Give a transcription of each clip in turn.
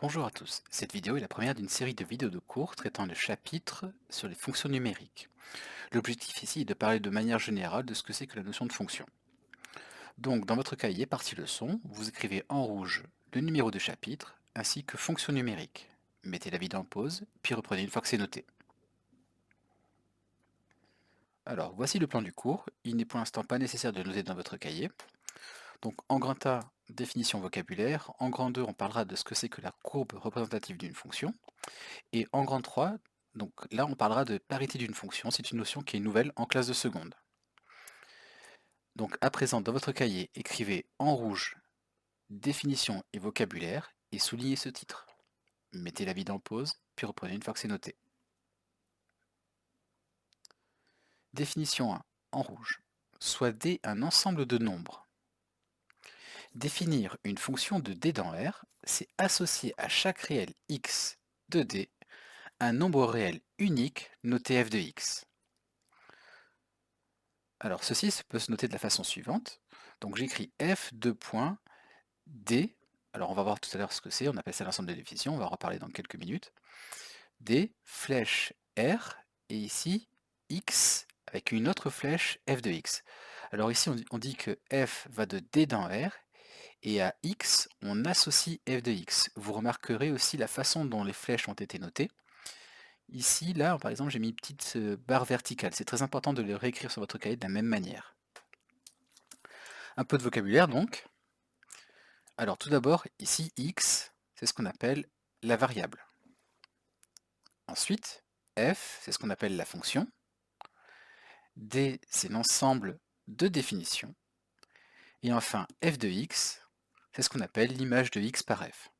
Bonjour à tous, cette vidéo est la première d'une série de vidéos de cours traitant de chapitres sur les fonctions numériques. L'objectif ici est de parler de manière générale de ce que c'est que la notion de fonction. Donc dans votre cahier, partie leçon, vous écrivez en rouge le numéro de chapitre ainsi que fonction numérique. Mettez la vidéo en pause, puis reprenez une fois que c'est noté. Alors voici le plan du cours, il n'est pour l'instant pas nécessaire de noter dans votre cahier. Donc en grand A, définition vocabulaire, en grand 2, on parlera de ce que c'est que la courbe représentative d'une fonction. Et en grand 3, donc là on parlera de parité d'une fonction, c'est une notion qui est nouvelle en classe de seconde. Donc à présent dans votre cahier, écrivez en rouge définition et vocabulaire et soulignez ce titre. Mettez la vidéo en pause, puis reprenez une fois que c'est noté. Définition 1, en rouge. Soit D un ensemble de nombres. Définir une fonction de D dans R, c'est associer à chaque réel x de D un nombre réel unique noté f de x. Alors ceci peut se noter de la façon suivante. Donc j'écris f de point d. Alors on va voir tout à l'heure ce que c'est, on appelle ça l'ensemble de définitions, on va en reparler dans quelques minutes. D, flèche r, et ici x avec une autre flèche f de x. Alors ici on dit que f va de d dans r, et à x on associe f de x. Vous remarquerez aussi la façon dont les flèches ont été notées. Ici, là, par exemple, j'ai mis une petite barre verticale. C'est très important de le réécrire sur votre cahier de la même manière. Un peu de vocabulaire donc. Alors tout d'abord, ici x, c'est ce qu'on appelle la variable. Ensuite, f, c'est ce qu'on appelle la fonction. D, c'est l'ensemble de définitions. Et enfin, f de x, c'est ce qu'on appelle l'image de x par f.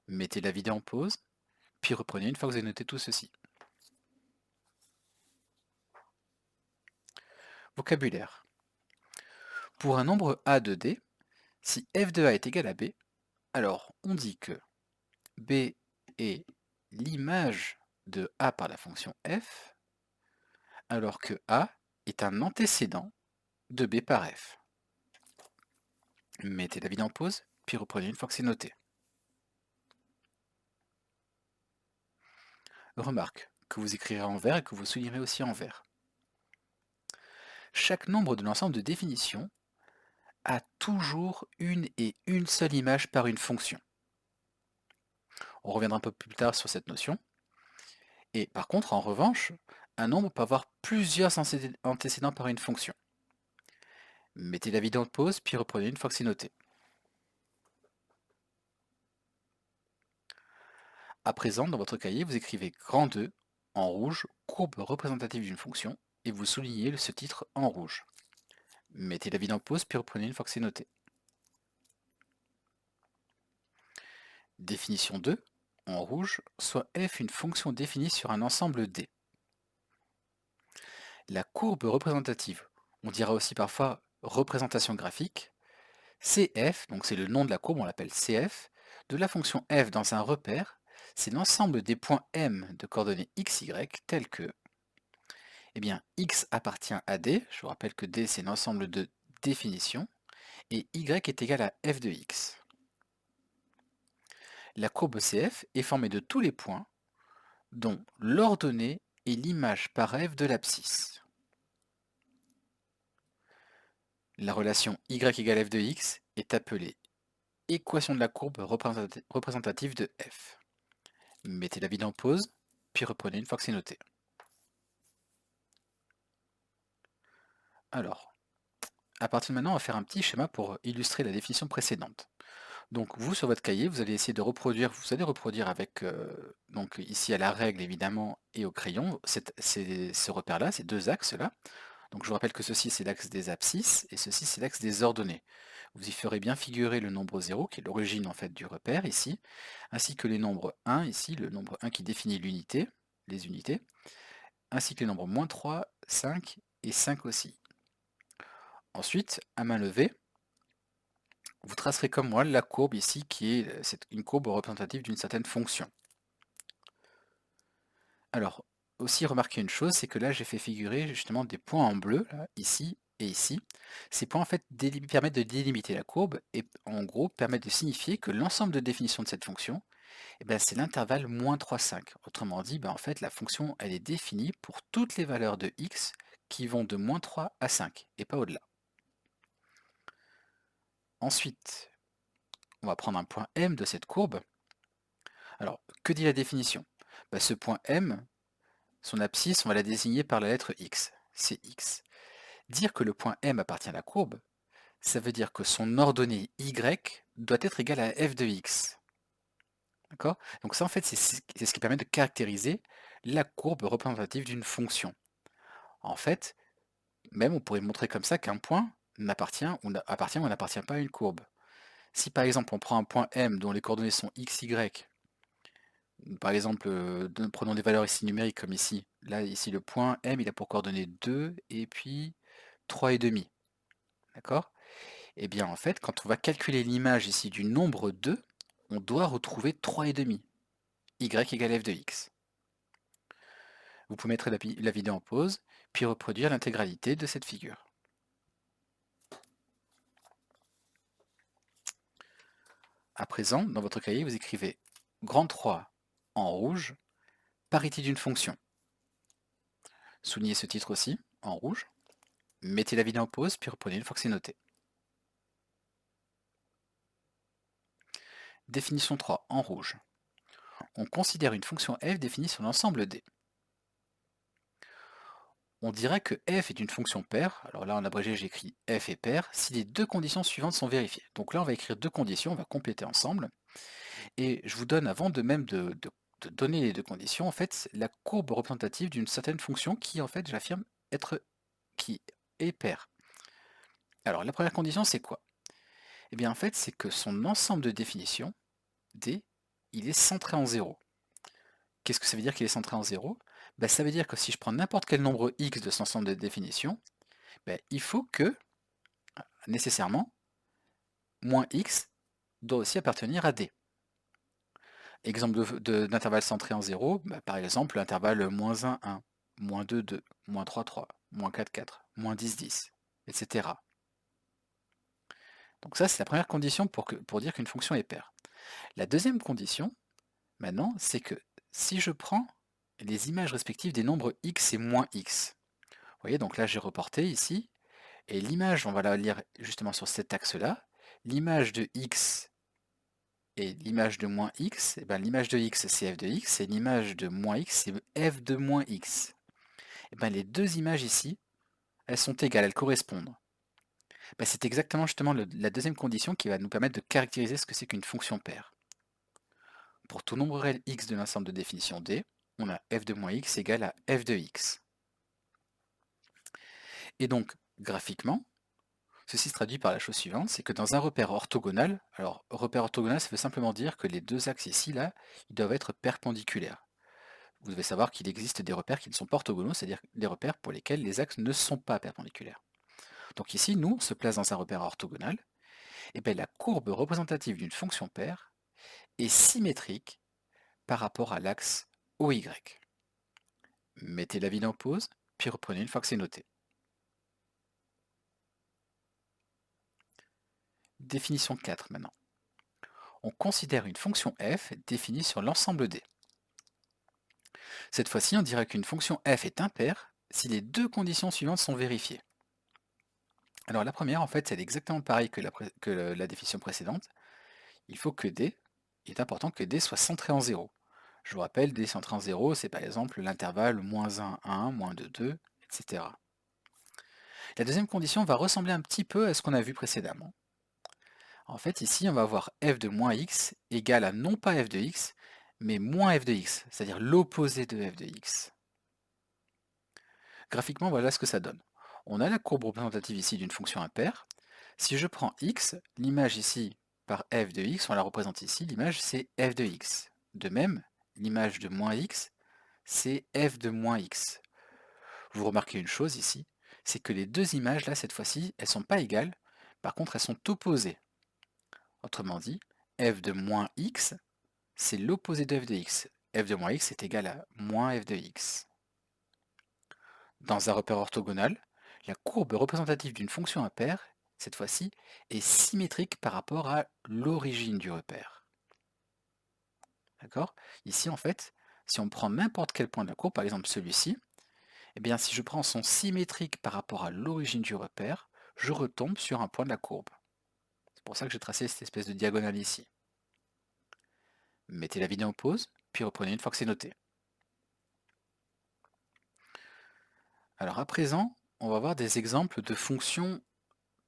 Mettez la vidéo en pause, puis reprenez une fois que vous avez noté tout ceci. Vocabulaire. Pour un nombre a de d, si f de a est égal à b, alors on dit que b est l'image de a par la fonction f, alors que a est un antécédent de b par f. Mettez la vidéo en pause, puis reprenez une fois que c'est noté. Remarque que vous écrirez en vert et que vous soulignerez aussi en vert. Chaque nombre de l'ensemble de définitions a toujours une et une seule image par une fonction. On reviendra un peu plus tard sur cette notion. Et par contre, en revanche, un nombre peut avoir plusieurs antécédents par une fonction. Mettez la vidéo en pause, puis reprenez une fois que c'est noté. À présent, dans votre cahier, vous écrivez grand 2 en rouge, courbe représentative d'une fonction, et vous soulignez ce titre en rouge. Mettez la vidéo en pause, puis reprenez une fois que c'est noté. Définition 2, en rouge, soit f une fonction définie sur un ensemble D. La courbe représentative, on dira aussi parfois représentation graphique, CF, donc c'est le nom de la courbe, on l'appelle CF, de la fonction f dans un repère, c'est l'ensemble des points M de coordonnées x, y, tels que eh bien, x appartient à D, je vous rappelle que D c'est l'ensemble de définitions, et y est égal à f de x. La courbe CF est formée de tous les points dont l'ordonnée est l'image par f de l'abscisse. La relation y égale f de x est appelée équation de la courbe représentative de f. Mettez la vidéo en pause, puis reprenez une fois que c'est noté. Alors, à partir de maintenant, on va faire un petit schéma pour illustrer la définition précédente. Donc vous, sur votre cahier, vous allez essayer de reproduire, vous allez reproduire avec, donc ici à la règle évidemment et au crayon, ce repère-là, ces deux axes-là. Donc je vous rappelle que ceci c'est l'axe des abscisses et ceci c'est l'axe des ordonnées. Vous y ferez bien figurer le nombre 0 qui est l'origine en fait du repère ici, ainsi que les nombres 1 ici, le nombre 1 qui définit l'unité, les unités, ainsi que les nombres -3, 5 et 5 aussi. Ensuite, à main levée, vous tracerez comme moi la courbe ici qui est une courbe représentative d'une certaine fonction. Alors, aussi remarquez une chose, c'est que là j'ai fait figurer justement des points en bleu, là, ici et ici, ces points en fait permettent de délimiter la courbe et en gros permettent de signifier que l'ensemble de définition de cette fonction, eh ben, c'est l'intervalle moins 3, 5. Autrement dit, ben, en fait, la fonction elle est définie pour toutes les valeurs de x qui vont de moins 3 à 5 et pas au-delà. Ensuite, on va prendre un point M de cette courbe. Alors, que dit la définition? Ben, ce point M, son abscisse, on va la désigner par la lettre x. C'est x. Dire que le point M appartient à la courbe, ça veut dire que son ordonnée y doit être égale à f de x. D'accord? Donc ça, en fait, c'est ce qui permet de caractériser la courbe représentative d'une fonction. En fait, même on pourrait montrer comme ça qu'un point appartient ou n'appartient pas à une courbe. Si par exemple on prend un point M dont les coordonnées sont x, y, ou par exemple prenons des valeurs ici numériques comme ici, là ici le point M il a pour coordonnées 2 et puis 3,5. D'accord? Eh bien en fait quand on va calculer l'image ici du nombre 2, on doit retrouver 3,5. Y égale f de x. Vous pouvez mettre la vidéo en pause, puis reproduire l'intégralité de cette figure. À présent, dans votre cahier, vous écrivez grand 3 en rouge, parité d'une fonction. Soulignez ce titre aussi, en rouge. Mettez la vidéo en pause, puis reprenez une fois que c'est noté. Définition 3 en rouge. On considère une fonction f définie sur l'ensemble D. On dirait que f est une fonction paire, alors là en abrégé j'écris f est paire, si les deux conditions suivantes sont vérifiées. Donc là on va écrire deux conditions, on va compléter ensemble. Et je vous donne, avant de même de donner les deux conditions, en fait, la courbe représentative d'une certaine fonction qui, en fait, j'affirme être qui est paire. Alors, la première condition, c'est quoi? Eh bien, en fait, c'est que son ensemble de définition, D, il est centré en 0. Qu'est-ce que ça veut dire qu'il est centré en 0? Ben, ça veut dire que si je prends n'importe quel nombre x de cet ensemble de définition, ben, il faut que, nécessairement, moins x doit aussi appartenir à D. Exemple d'intervalle centré en 0, bah, par exemple l'intervalle moins 1, 1, moins 2, 2, moins 3, 3, moins 4, 4, moins 10, 10, etc. Donc ça, c'est la première condition pour dire qu'une fonction est paire. La deuxième condition, maintenant, c'est que si je prends les images respectives des nombres x et moins x, vous voyez, donc là j'ai reporté ici, et l'image, on va la lire justement sur cet axe-là, l'image de x et l'image de moins x, et ben l'image de x c'est f de x, et l'image de moins x c'est f de moins x. Et ben les deux images ici, elles sont égales, elles correspondent. Ben c'est exactement justement la deuxième condition qui va nous permettre de caractériser ce que c'est qu'une fonction paire. Pour tout nombre réel x de l'ensemble de définition D, on a f de moins x égale à f de x. Et donc, graphiquement, ceci se traduit par la chose suivante, c'est que dans un repère orthogonal, alors repère orthogonal ça veut simplement dire que les deux axes ici, là, ils doivent être perpendiculaires. Vous devez savoir qu'il existe des repères qui ne sont pas orthogonaux, c'est-à-dire des repères pour lesquels les axes ne sont pas perpendiculaires. Donc ici, nous, on se place dans un repère orthogonal, et bien la courbe représentative d'une fonction paire est symétrique par rapport à l'axe OY. Mettez la vidéo en pause, puis reprenez une fois que c'est noté. Définition 4 maintenant. On considère une fonction f définie sur l'ensemble D. Cette fois-ci, on dirait qu'une fonction f est impaire si les deux conditions suivantes sont vérifiées. Alors la première, en fait, c'est exactement pareil que la définition précédente. Il faut que D, il est important que D soit centré en 0. Je vous rappelle, D centré en 0, c'est par exemple l'intervalle moins 1, 1, moins 2, 2, etc. La deuxième condition va ressembler un petit peu à ce qu'on a vu précédemment. En fait, ici, on va avoir f de moins x égale à non pas f de x, mais moins f de x, c'est-à-dire l'opposé de f de x. Graphiquement, voilà ce que ça donne. On a la courbe représentative ici d'une fonction impaire. Si je prends x, l'image ici par f de x, on la représente ici, l'image c'est f de x. De même, l'image de moins x, c'est f de moins x. Vous remarquez une chose ici, c'est que les deux images là, cette fois-ci, elles ne sont pas égales, par contre elles sont opposées. Autrement dit, f de moins x, c'est l'opposé de f de x. F de moins x est égal à moins f de x. Dans un repère orthogonal, La courbe représentative d'une fonction impaire, cette fois-ci, est symétrique par rapport à l'origine du repère. D'accord? Ici, en fait, si on prend n'importe quel point de la courbe, par exemple celui-ci, eh bien, si je prends son symétrique par rapport à l'origine du repère, je retombe sur un point de la courbe. C'est pour ça que j'ai tracé cette espèce de diagonale ici. Mettez la vidéo en pause, puis reprenez une fois que c'est noté. Alors à présent, on va voir des exemples de fonctions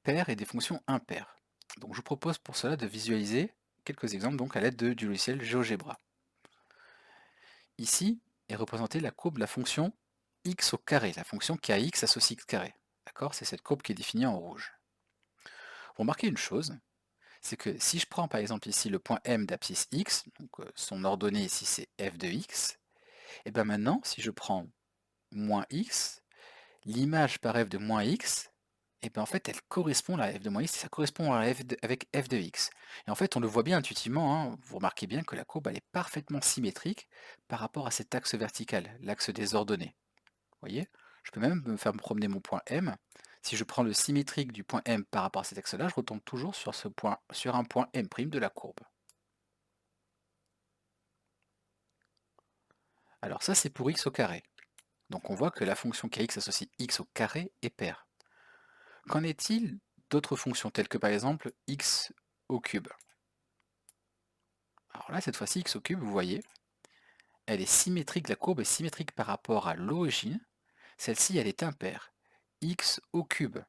paires et des fonctions impaires. Donc je vous propose pour cela de visualiser quelques exemples donc à l'aide du logiciel GeoGebra. Ici est représentée la courbe de la fonction x au carré, la fonction qui a x associe x carré. D'accord? C'est cette courbe qui est définie en rouge. Remarquez une chose, c'est que si je prends par exemple ici le point M d'abscisse x, donc son ordonnée ici c'est f de x, et bien maintenant si je prends moins x, l'image par f de moins x, et bien en fait elle correspond à f de moins x, ça correspond à avec f de x. Et en fait on le voit bien intuitivement, hein, vous remarquez bien que la courbe elle est parfaitement symétrique par rapport à cet axe vertical, l'axe des ordonnées. Vous voyez? Je peux même me faire promener mon point M. Si je prends le symétrique du point M par rapport à cet axe-là, je retombe toujours sur ce point, sur un point M' de la courbe. Alors ça c'est pour x au carré. Donc on voit que la fonction kx associe x au carré est paire. Qu'en est-il d'autres fonctions telles que par exemple x au cube? Alors là cette fois-ci x au cube, vous voyez, elle est symétrique, la courbe est symétrique par rapport à l'origine. Celle-ci elle est impaire. X au cube.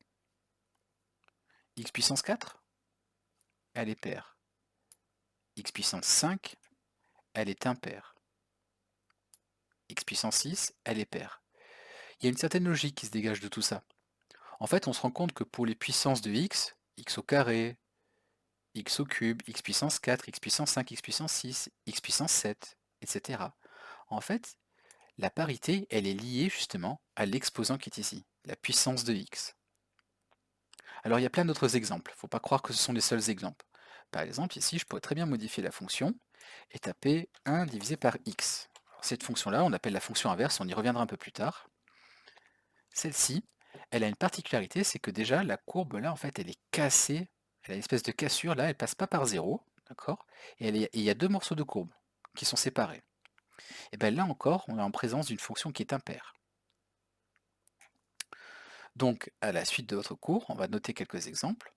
X puissance 4, elle est paire. X puissance 5, elle est impaire. X puissance 6, elle est paire. Il y a une certaine logique qui se dégage de tout ça. En fait, on se rend compte que pour les puissances de x, x au carré, x au cube, x puissance 4, x puissance 5, x puissance 6, x puissance 7, etc. En fait, la parité, elle est liée justement à l'exposant qui est ici, la puissance de x. Alors il y a plein d'autres exemples, il ne faut pas croire que ce sont les seuls exemples. Par exemple, ici, je pourrais très bien modifier la fonction et taper 1 divisé par x. Alors, cette fonction-là, on l'appelle la fonction inverse, on y reviendra un peu plus tard. Celle-ci, elle a une particularité, c'est que déjà, la courbe, là, en fait, elle est cassée, elle a une espèce de cassure, là, elle passe pas par 0, d'accord? Et il y a deux morceaux de courbe qui sont séparés. Et bien là encore, on est en présence d'une fonction qui est impaire. Donc, à la suite de votre cours, on va noter quelques exemples.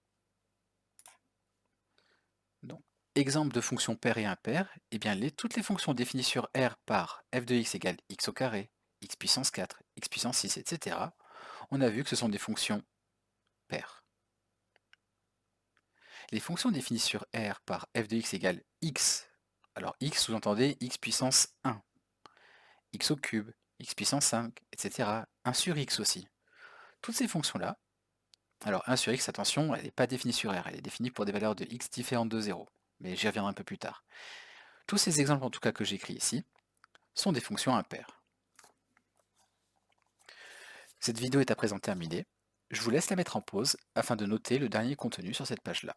Donc, exemple de fonction paire et impaire, eh bien toutes les fonctions définies sur R par f de x égale x au carré, x puissance 4, x puissance 6, etc., on a vu que ce sont des fonctions paires. Les fonctions définies sur R par f de x égale x, alors x sous-entendez x puissance 1, x au cube, x puissance 5, etc., 1 sur x aussi. Toutes ces fonctions-là, alors 1 sur x, attention, elle n'est pas définie sur R, elle est définie pour des valeurs de x différentes de 0, mais j'y reviendrai un peu plus tard. Tous ces exemples en tout cas que j'écris ici sont des fonctions impaires. Cette vidéo est à présent terminée. Je vous laisse la mettre en pause afin de noter le dernier contenu sur cette page-là.